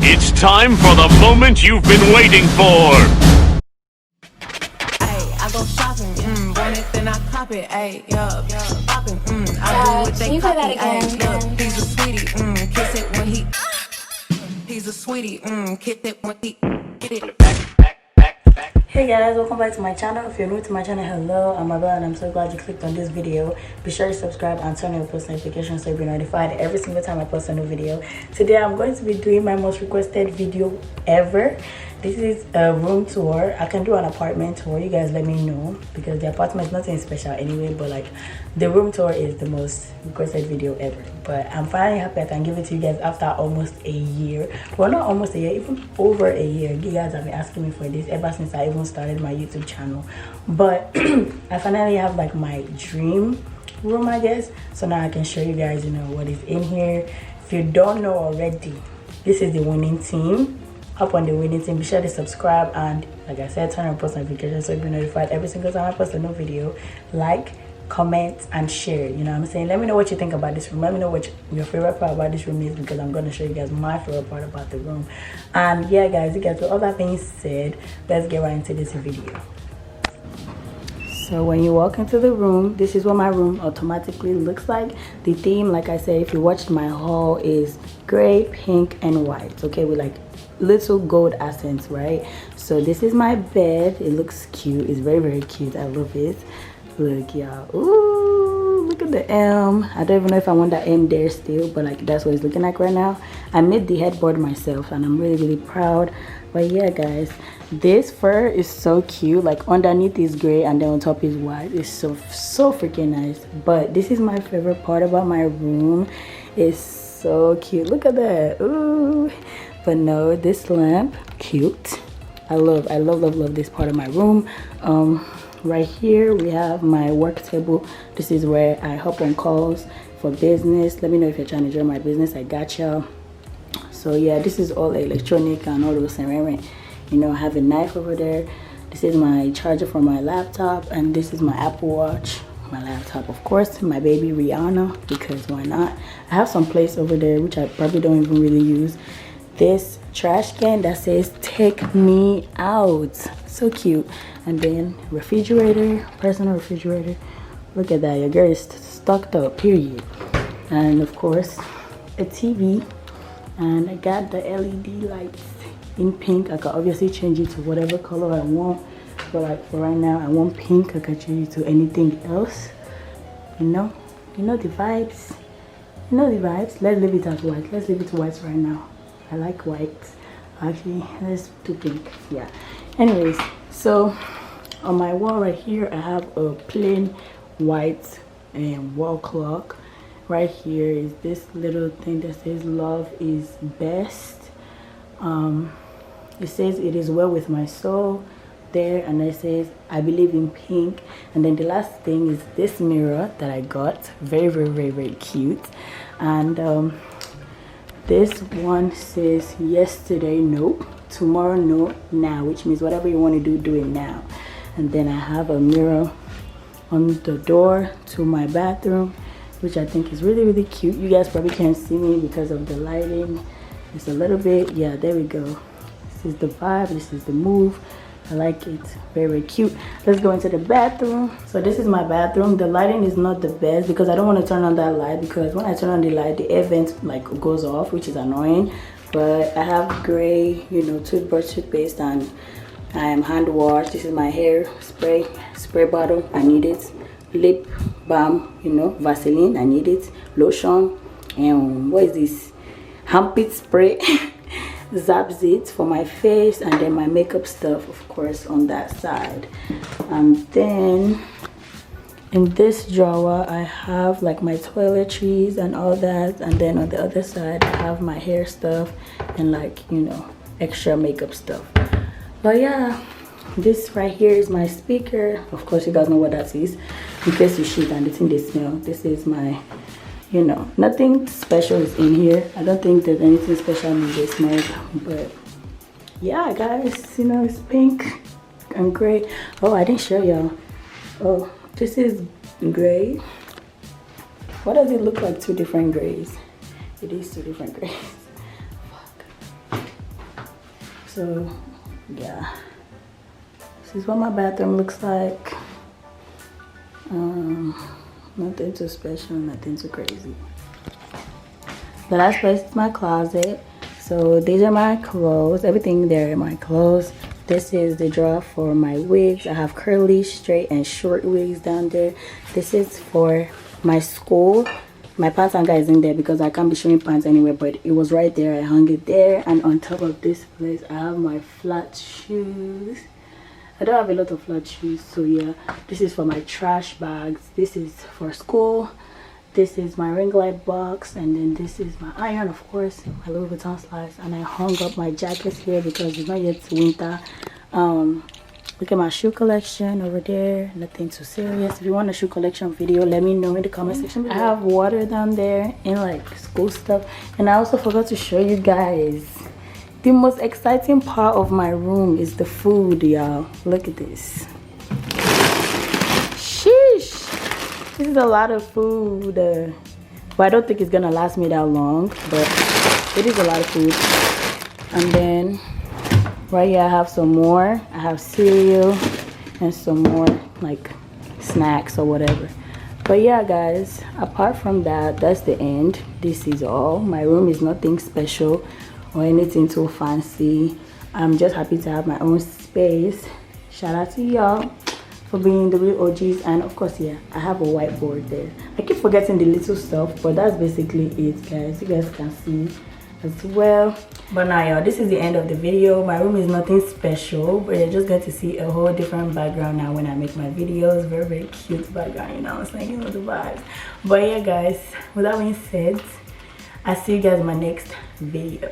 It's time for the moment you've been waiting for. Ay, I go shopping, want it, then I cop it, ay, yeah, popping, I do what they copy, ay, look, he's a sweetie, kiss it when he's a sweetie, kiss it when he, get it. Hey guys, welcome back to my channel. If you're new to my channel, hello, I'm Abel and I'm so glad you clicked on this video. Be sure to subscribe and turn on your post notifications so you'll be notified every single time I post a new video. Today I'm going to be doing my most requested video ever. This is a room tour. I can do an apartment tour, you guys let me know, because the apartment is nothing special anyway, but like the room tour is the most requested video ever. But I'm finally happy I can give it to you guys after almost a year. Well, not almost a year, even over a year. You guys have been asking me for this ever since I even started my YouTube channel. But I finally have like my dream room, I guess. So now I can show you guys, you know, what is in here. If you don't know already, this is the winning team. Up on the winning team, be sure to subscribe and, like I said, turn on post notifications so you'll be notified every single time I post a new video. Like, comment, and share. You know what I'm saying? Let me know what you think about this room. Let me know what your favorite part about this room is, because I'm going to show you guys my favorite part about the room. And yeah, guys, with all that being said, let's get right into this video. So when you walk into the room, this is what my room automatically looks like. The theme, like I said, if you watched my haul, is gray, pink, and white. Okay, with like little gold accents, right? So this is my bed. It looks cute. It's very, very cute. I love it. Look, y'all. Ooh, look at the M. I don't even know if I want that M there still, but like that's what it's looking like right now. I made the headboard myself and I'm really, really proud. But yeah, guys, this fur is so cute. Like underneath is gray and then on top is white. It's so freaking nice. But this is my favorite part about my room. It's so cute. Look at that. Ooh. But no, this lamp, cute. I love this part of my room. Right here we have my work table. This is where I hop on calls for business. Let me know if you're trying to join my business. I got y'all. So yeah, this is all electronic and all those things. You know, I have a knife over there. This is my charger for my laptop, and this is my Apple Watch. My laptop, of course, my baby Rihanna, because why not? I have some place over there which I probably don't even really use. This trash can that says "Take me out," so cute. And then refrigerator, personal refrigerator. Look at that, your girl is stocked up, period. And of course a TV, and I got the LED lights in pink. I can obviously change it to whatever color I want, but like for right now I want pink. I can change it to anything else. You know the vibes. Let's leave it as white. Let's leave it white right now. I like white. Actually, let's do pink. Yeah. Anyways, so on my wall right here I have a plain white wall clock. Right here is this little thing that says "Love is best." It says "It is well with my soul" there, and it says "I believe in pink." And then the last thing is this mirror that I got. Very, very, very, very cute. And this one says "Yesterday no, tomorrow no, now," which means whatever you want to do it now. And then I have a mirror on the door to my bathroom, which I think is really, really cute. You guys probably can't see me because of the lighting. It's a little bit, yeah, there we go. This is the vibe, this is the move. I like it. Very, very cute. Let's go into the bathroom. So this is my bathroom. The lighting is not the best because I don't want to turn on that light, because when I turn on the light, the air vent like goes off, which is annoying. But I have gray, you know, toothbrush, toothpaste, and I am hand wash. This is my hair spray bottle. I need it. Lip balm, you know, Vaseline. I need it. Lotion. And what is this? Armpit spray. Zaps it for my face, and then my makeup stuff, of course, on that side. And then in this drawer I have like my toiletries and all that, and then on the other side I have my hair stuff and like, you know, extra makeup stuff. But yeah, this right here is my speaker. Of course you guys know what that is in case you shit and the thing they smell. This is my, you know, nothing special is in here. I don't think there's anything special in this smell, but yeah, guys, you know, it's pink and gray. Oh, I didn't show y'all. Oh, this is gray. What does it look like? Two different grays. It is two different grays. Fuck. So yeah, this is what my bathroom looks like. Nothing too special, nothing too crazy. The last place is my closet. So these are my clothes, everything there are my clothes. This is the drawer for my wigs. I have curly, straight, and short wigs down there. This is for my school. My pants hanger is in there because I can't be showing pants anywhere, but it was right there. I hung it there. And on top of this place, I have my flat shoes. I don't have a lot of flat shoes, so yeah. This is for my trash bags. This is for school. This is my ring light box, and then this is my iron, of course, my Louis Vuitton slides. And I hung up my jackets here because it's not yet winter. Look at my shoe collection over there. Nothing too serious. If you want a shoe collection video, let me know in the comment section below. I have water down there and like school stuff. And I also forgot to show you guys, the most exciting part of my room is the food, y'all. Look at this. Sheesh. This is a lot of food. But I don't think it's gonna last me that long, but it is a lot of food. And then right here I have some more. I have cereal and some more like snacks or whatever. But yeah guys, apart from that, that's the end. This is all. My room is nothing special or anything too fancy. I'm just happy to have my own space. Shout out to y'all for being the real OGs. And of course, yeah, I have a whiteboard there. I keep forgetting the little stuff, but that's basically it, guys. You guys can see as well. But now y'all, this is the end of the video. My room is nothing special, but you're just going to see a whole different background now when I make my videos. Very, very cute background, you know what I'm saying? You know the vibes. But yeah guys, with that being said, I'll see you guys in my next video.